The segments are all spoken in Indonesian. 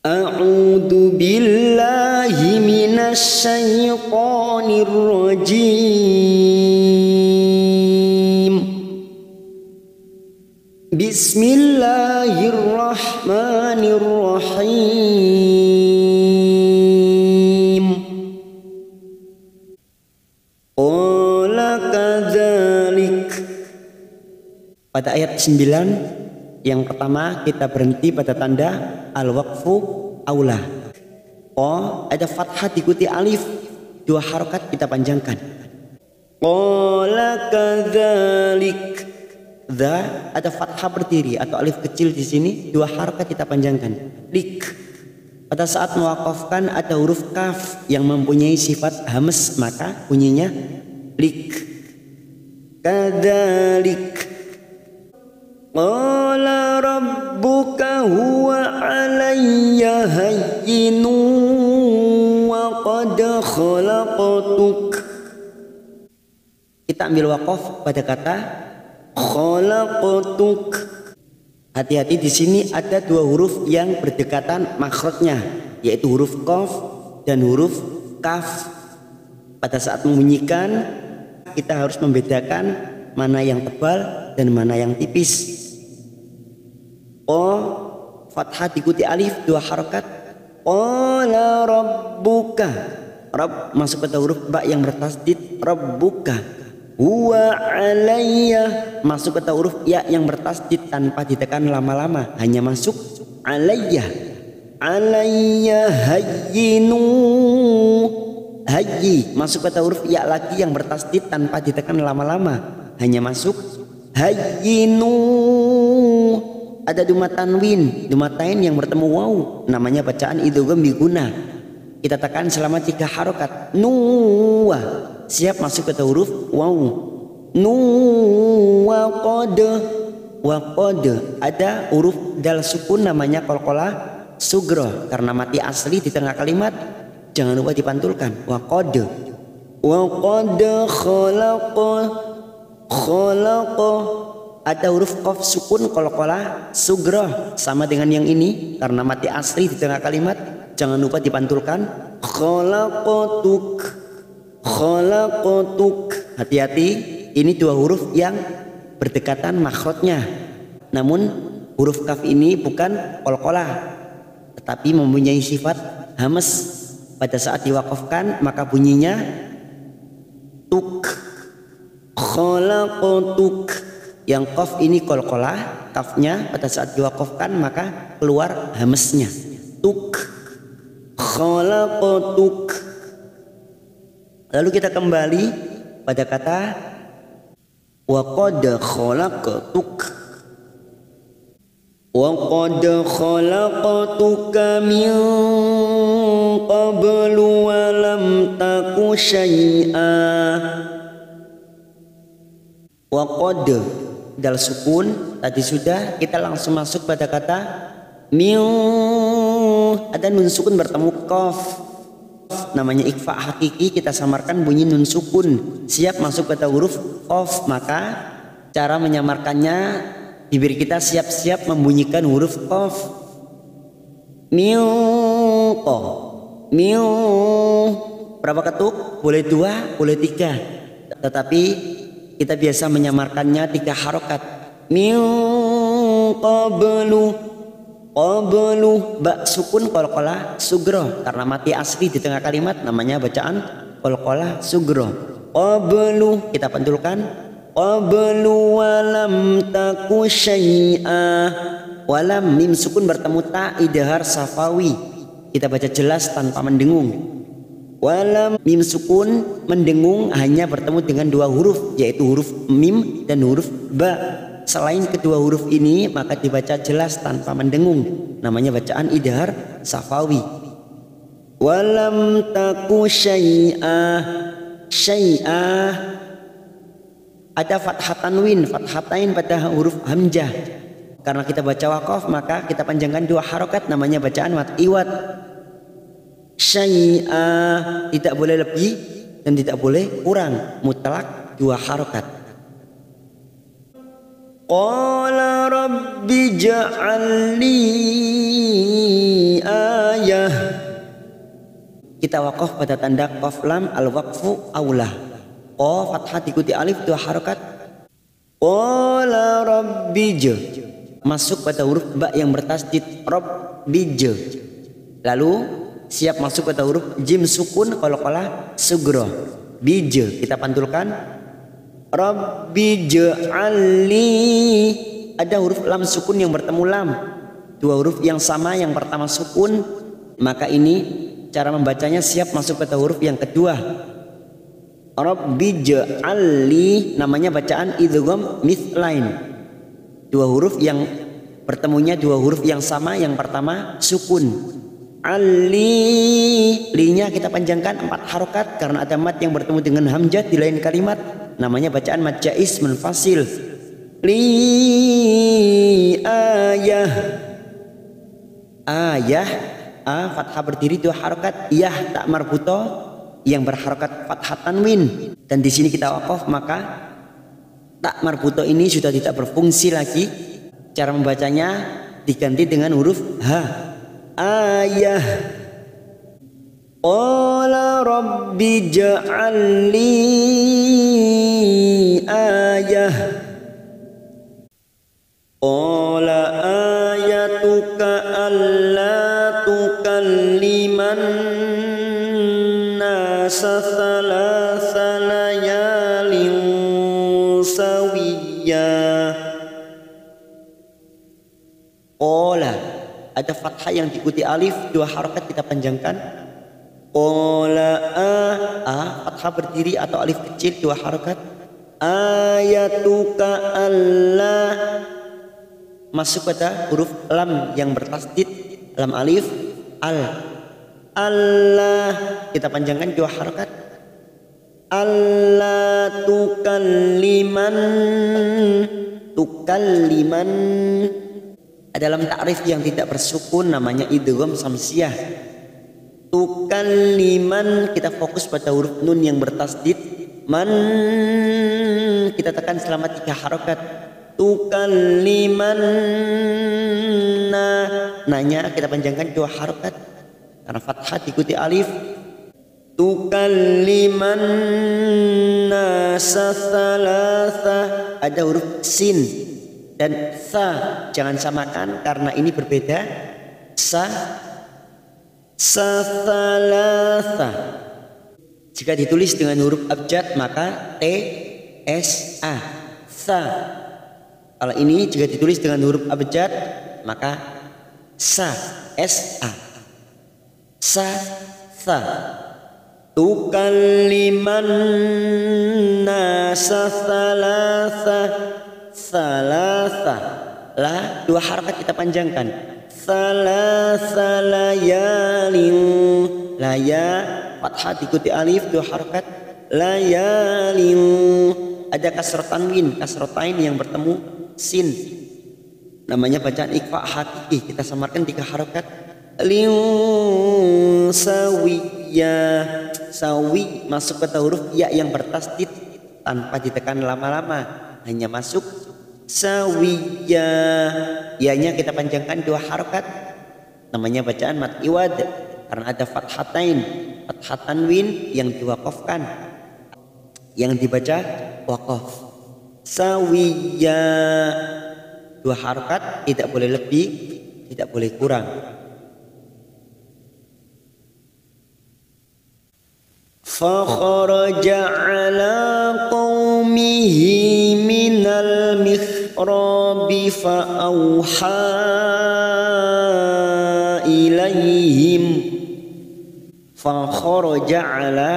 A'udzu billahi minasy syaithanir rajim. Bismillahirrahmanirrahim. Qala kadzalik. Pada ayat 9 yang pertama kita berhenti pada tanda al-waqfu aula. Oh, ada fathah diikuti alif, dua harokat kita panjangkan. Qala kadzalik. Dza ada fathah berdiri atau alif kecil di sini, dua harokat kita panjangkan. Lik. Pada saat mewakafkan ada huruf kaf yang mempunyai sifat hamz, maka bunyinya lik. Kadzalik. Qala rabbuka huwa alayya hayyinu wa qad khalaqtuk. Kita ambil waqaf pada kata khalaqtuk. Hati-hati, di sini ada dua huruf yang berdekatan makhrajnya, yaitu huruf qaf dan huruf kaf. Pada saat membunyikan kita harus membedakan mana yang tebal dan mana yang tipis. Fathah diikuti alif, dua harokat. Qala rabbuka. Rabb masuk pada huruf ba yang bertasdid, rabbuka. Huwa alayya masuk pada huruf ya yang bertasdid tanpa ditekan lama-lama, hanya masuk alayya. Alayya hayyinu. Hayyi masuk pada huruf ya lagi yang bertasdid tanpa ditekan lama-lama, hanya masuk hayyinu. Ada duma tanwin, duma tain yang bertemu waw, namanya bacaan idgham biguna. Kita tekan selama 3 harokat. Nuwa siap masuk ke huruf waw. Nuwa qad. Wa qad ada huruf dal sukun namanya qalqalah sugra, karena mati asli di tengah kalimat jangan lupa dipantulkan. Wa qad. Wa qad khalaqa. Ada huruf qaf sukun qalqalah sugra sama dengan yang ini, karena mati asli di tengah kalimat jangan lupa dipantulkan. Khalaqatuk. Hati-hati, ini dua huruf yang berdekatan makhrajnya. Namun huruf kaf ini bukan qalqalah, tetapi mempunyai sifat hamz. Pada saat diwakafkan maka bunyinya tuk. Khalaqatuk. Yang qaf ini qalqalah, kafnya pada saat diwakafkan maka keluar hamznya. Tuk. Khalaqatuk. Lalu kita kembali pada kata wa qad khalaqtuk. Wa qad khalaqtuka min qablu wa lam taku syai'a. Wa qad dal sukun tadi sudah, kita langsung masuk pada kata min. Ada nun sukun bertemu qaf, namanya ikhfa hakiki, kita samarkan bunyi nun sukun, siap masuk pada huruf qaf. Maka cara menyamarkannya, bibir kita siap-siap membunyikan huruf qaf. Min qa. Min. Berapa ketuk? Boleh 2, boleh 3, tetapi kita biasa menyamarkannya 3 harokat. Min qablu. Qablu ba sukun qalqalah sugra, karena mati asli di tengah kalimat namanya bacaan qalqalah sugra. Qablu kita pantulkan. Qablu walam taku syai'a. Walam mim sukun bertemu ta idhar safawi, kita baca jelas tanpa mendengung. Walam mim sukun mendengung hanya bertemu dengan 2 huruf, yaitu huruf mim dan huruf ba. Selain kedua huruf ini maka dibaca jelas tanpa mendengung, namanya bacaan idhar safawi. Walam taku syai'a. Syai'a ada fathah tanwin, fathatain pada huruf hamzah. Karena kita baca waqaf maka kita panjangkan 2 harokat, namanya bacaan mat iwat. Syai'a tidak boleh lebih dan tidak boleh kurang, mutlak 2 harokat. Qala rabbi ja'alni kita waqaf pada tanda qaf lam al-waqfu aula. Qa fathah diikuti alif 2 harokat. Qala rabbij, masuk pada huruf ba yang bertasdid rabbij. Lalu siap masuk pada huruf jim sukun qalqalah sughra. Bij kita pantulkan rabbij'alni, ada huruf lam sukun yang bertemu lam, 2 huruf yang sama, yang pertama sukun, maka ini cara membacanya siap masuk pada huruf yang kedua. Rabbij'alni namanya bacaan idgham mithlain, 2 huruf yang bertemunya 2 huruf yang sama, yang pertama sukun. Ali, linya kita panjangkan 4 harokat karena ada mat yang bertemu dengan hamzah di lain kalimat, namanya bacaan mad jaiz munfasil. Li ayah, ayah a fathah berdiri 2 harokat, yah tak marbuto yang berharokat fathah tanwin, dan di sini kita waqaf, maka tak marbuto ini sudah tidak berfungsi lagi. Cara membacanya diganti dengan huruf ha. Ayah. Qala rabbi ja'alni ayah. Qala ayatuka alla tukalliman nasa thalatha layalin sawiyya. Qala, ada fathah yang diikuti alif 2 harokat kita panjangkan. Qala a fathah berdiri atau alif kecil 2 harokat. Ayatuka Allah masuk pada huruf lam yang bertasdid, lam alif al. Allah kita panjangkan 2 harokat. Allah tukalliman, tukalliman dalam takrif yang tidak bersukun namanya idgham samsiyah. Tukalliman kita fokus pada huruf nun yang bertasdid, man kita tekan selama 3 harokat. Tukalliman nanya kita panjangkan 2 harokat karena fathah diikuti alif. Tukalliman nasa thalatha, ada huruf sin dan sa, jangan samakan karena ini berbeda. Sa thalatha, jika ditulis dengan huruf abjad maka t s a sa. Kalau ini jika ditulis dengan huruf abjad maka sa s a sa sa. Tukalliman nasa thalatha, thalatha la 2 harokat kita panjangkan. Thalatha layalin, laya fathah diikuti alif 2 harokat. Layalin ada kasrah tanwin, kasrotain yang bertemu sin, namanya bacaan ikhfa hakiki, kita samarkan 3 harokat. Lin sawiyya, sawi masuk pada huruf ya yang bertasdid tanpa ditekan lama-lama, hanya masuk sawiyya. Ya-nya kita panjangkan 2 harokat, namanya bacaan mad iwad karena ada fathatain, fathah tanwin yang diwaqafkan, yang dibaca waqaf. Sawiyya 2 harokat, tidak boleh lebih, tidak boleh kurang. Fakharaja ala qaumihi minal mikhrabi fa'auha ilaihim. Fakharaja ala,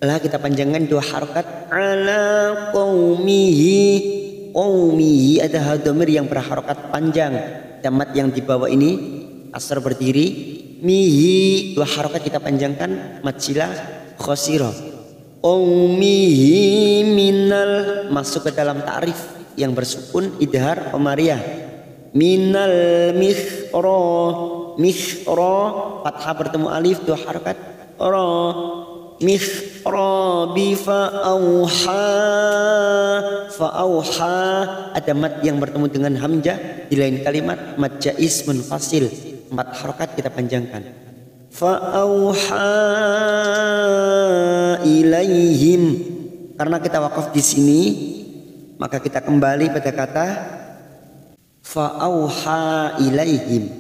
lah kita panjangkan 2 harokat. Ala qaumihi, qaumihi ada hadamir yang berharokat panjang, damat yang di bawah ini asar berdiri. Mihi 2 harokat kita panjangkan, mad silah khosiro. Qaumihi minal masuk ke dalam ta'rif yang bersukun idhar qamariyah. Minal mikhra, mikhra fathah bertemu alif 2 harokat. Ra mikhra bi fa'auha, fa'auha ada mad yang bertemu dengan hamzah di lain kalimat, mad jaiz munfasil, 4 harokat kita panjangkan. Fa'auha ilaihim. Karena kita wakaf di sini, maka kita kembali pada kata fa'auha ilaihim.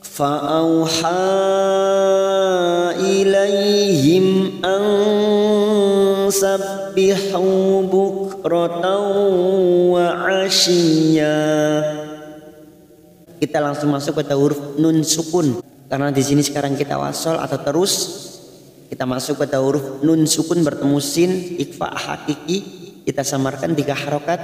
Fa'auha ilaihim an sabbihu bukratan wa asyiya. Kita langsung masuk pada huruf nun sukun. Karena di sini sekarang kita wasol atau terus, kita masuk pada huruf nun sukun bertemu sin, ikhfa hakiki. Kita samarkan 3 harokat.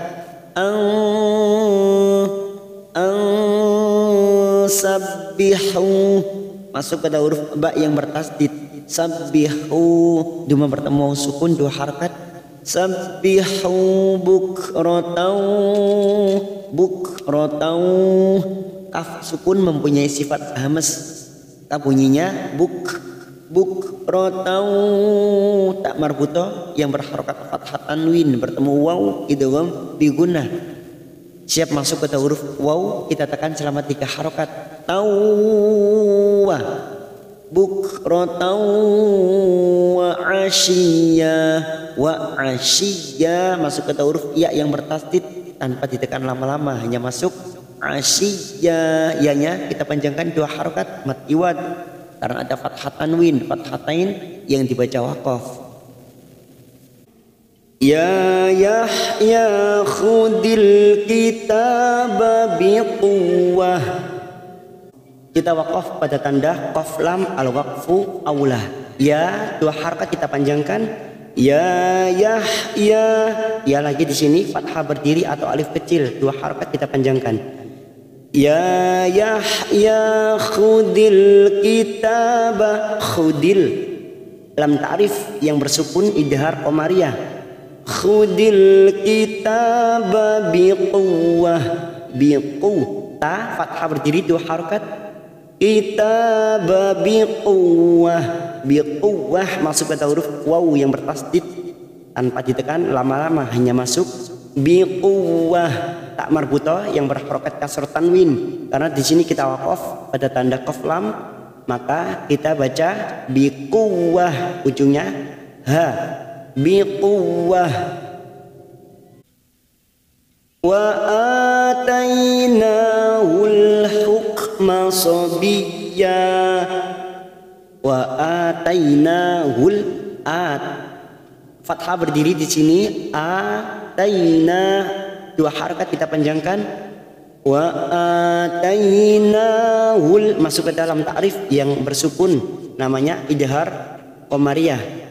Sabbihu, masuk pada huruf ba yang bertasdid. Sabbihu, duma bertemu sukun 2 harokat. Sabbihu bukratan. Kaf sukun mempunyai sifat hamas. Tak bunyinya bukratan. Tak marbuto yang berharokat fathah tanwin bertemu waw idgham bi gunnah. Siap masuk ke huruf waw, kita tekan selama 3 harokat. Tawwa bukratan wa asyiya. Wa asyiya, masuk ke huruf ya yang bertasdid tanpa ditekan lama-lama, hanya masuk asyiya. Ya-nya kita panjangkan 2 harokat mat iwad karena ada fathah tanwin, fathatain yang dibaca waqaf. Ya Yahya khudil kitaba biquwwah. Kita waqaf pada tanda qaf lam al waqfu aulah. Ya 2 harokat kita panjangkan. Ya Yahya, ya lagi di sini fathah berdiri atau alif kecil 2 harokat kita panjangkan. Ya Yahya khudil kitaba. Khudil lam ta'rif yang bersukun idhar qamariyah. Khudil kitaba biquwwah. Biqu ta fathah berdiri 2 harokat. Kitaba biquwwah. Biquwwah masuk ke huruf waw yang bertasdid tanpa ditekan lama-lama, hanya masuk biquwwah. Tak marbuto yang berharokat kasr tanwin. Karena di sini kita waqaf pada tanda qaf lam, maka kita baca biquwwah, ujungnya ha. Biquwwah. Wa atainahul hukma sabiyya. Wa atainahul at. Fathah berdiri di sini ataina 2 harokat kita panjangkan. Wa atainahul masuk ke dalam ta'rif yang bersukun, namanya idhar qamariyah.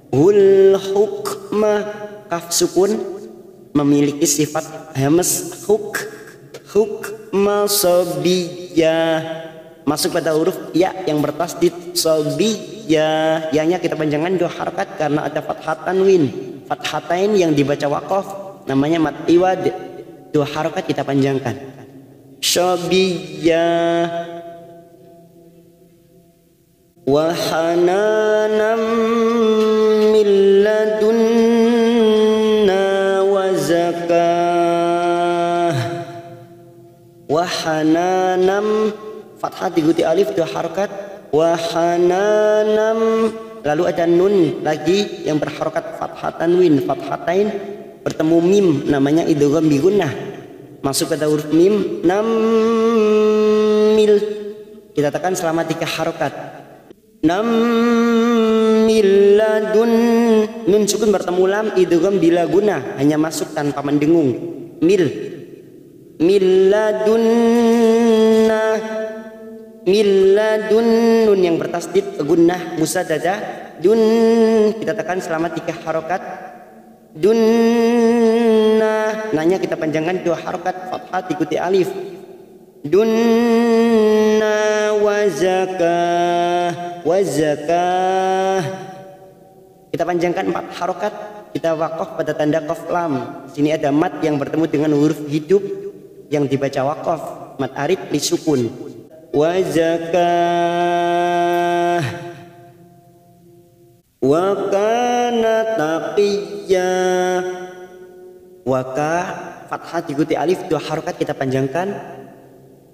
Hul hukma kaf sukun memiliki sifat hamas hukma sabiyya. Masuk pada huruf ya yang bertasdid sabiyya. Ya-nya kita panjangkan 2 harokat karena ada fathah tanwin, fathatain yang dibaca waqaf, namanya mat iwad. 2 harokat kita panjangkan. Sabiyya. Wa hananam min ladunna wa zakah. Wa hananam fathah diikuti alif 2 harokat. Wa hananam, lalu ada nun lagi yang berharokat fathah tanwin, fathatain bertemu mim, namanya idgham bi gunnah. Masuk ke huruf mim, namil, kita tekan selama 3 harokat. Namilladun, nun sukun bertemu lam idgham bila guna, hanya masuk tanpa mendengung. Milladunna. Milladun, nun yang bertasdid gunnah musaddada. Dun kita tekan selama 3 harokat. Dunna, nanya kita panjangkan 2 harokat fathah diikuti alif. Dunna wa zakah. Kita panjangkan 4 harokat. Kita waqaf pada tanda qaf lam. Sini ada mat yang bertemu dengan huruf hidup yang dibaca waqaf, mat arid li sukun. Wa zakah wa kana taqiyya. Wa ka fathah diikuti alif 2 harokat kita panjangkan.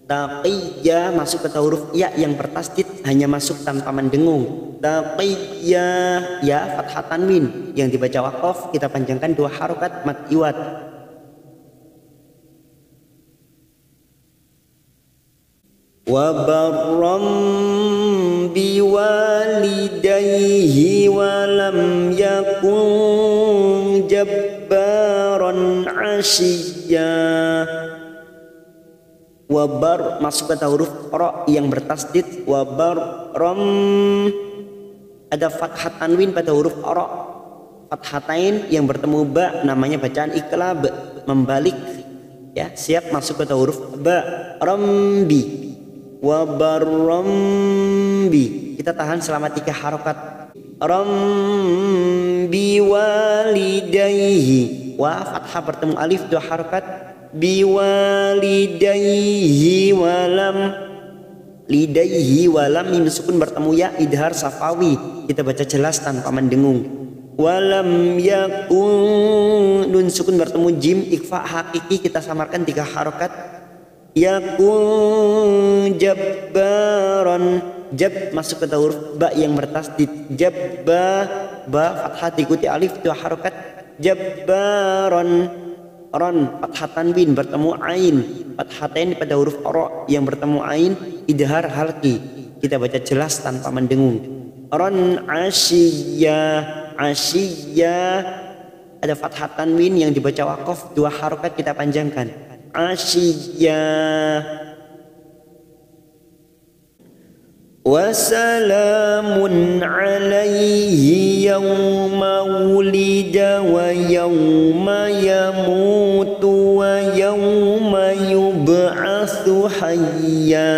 Taqiyya masuk ke huruf ya yang bertasdid, hanya masuk tanpa mendengung. Taqiyya ya fathah tanwin yang dibaca waqaf kita panjangkan 2 harokat mad iwad. Wa barram biwalidayhi wa lam yakun jabbaran asyiya. Wabar masuk ke huruf ro yang bertasdid. Wabar rom ada fathah tanwin pada huruf ro, fathatain yang bertemu ba namanya bacaan iklab, membalik ya. Siap masuk ke huruf ba, rombi. Wabar rombi kita tahan selama 3 harokat. Rombi walidayhi wa fathah bertemu alif 2 harokat. Biwalidayhi walam, lidayhi walam mim sukun bertemu ya idhar safawi kita baca jelas tanpa mendengung. Walam yakun nun sukun bertemu jim ikhfa hakiki kita samarkan 3 harokat. Yakun jabbaron, jab masuk ke huruf ba yang bertasdid. Jabba ba fathah diikuti alif 2 harokat. Jabbaron ron fathah tanwin bertemu ain, fathatain pada huruf ro yang bertemu ain idhar halqi kita baca jelas tanpa mendengung. Ron asyiya, asyiya ada fathah tanwin yang dibaca waqaf 2 harokat kita panjangkan. Asyiya. Wassalamun alaihi yawma wulida wa yawma yamutu wa yawma yub'atsu hayya.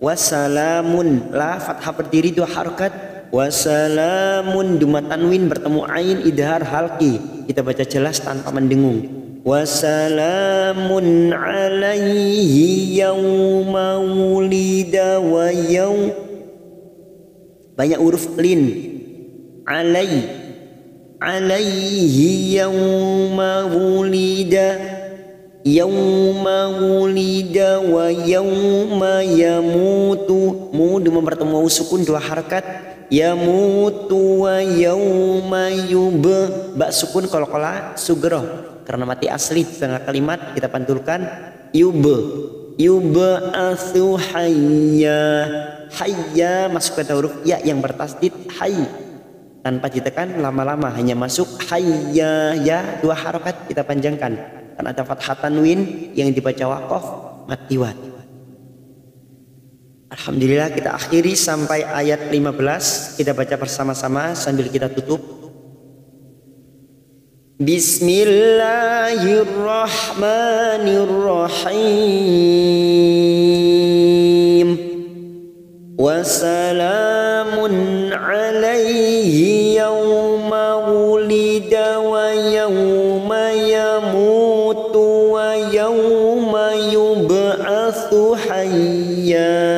Wassalamun la fathah berdiri 2 harokat. Wassalamun duma tanwin bertemu ain idhar halqi kita baca jelas tanpa mendengung. Wassalamun alaihi yawma wulida wa yaw, banyak huruf lin. Alaihi yawma wulida, yawma wulida wa yawma yamutu, mu dengan bertemu sukun 2 harakat. Yamutu wa yawma yub, ba sukun qalqalah sugroh karena mati asli di tengah kalimat kita pantulkan yub. Yub'atsu hayya, hayya masuk ke huruf ya yang bertasdid hayy tanpa ditekan lama-lama hanya masuk hayya ya 2 harakat kita panjangkan karena ada fathah tanwin yang dibaca waqaf mati wad. Alhamdulillah kita akhiri sampai ayat 15 kita baca bersama-sama sambil kita tutup. Bismillahirrahmanirrahim. Wassalamun alaihi yawma wulida wa yawma yamutu wa yawma yub'atsu hayya.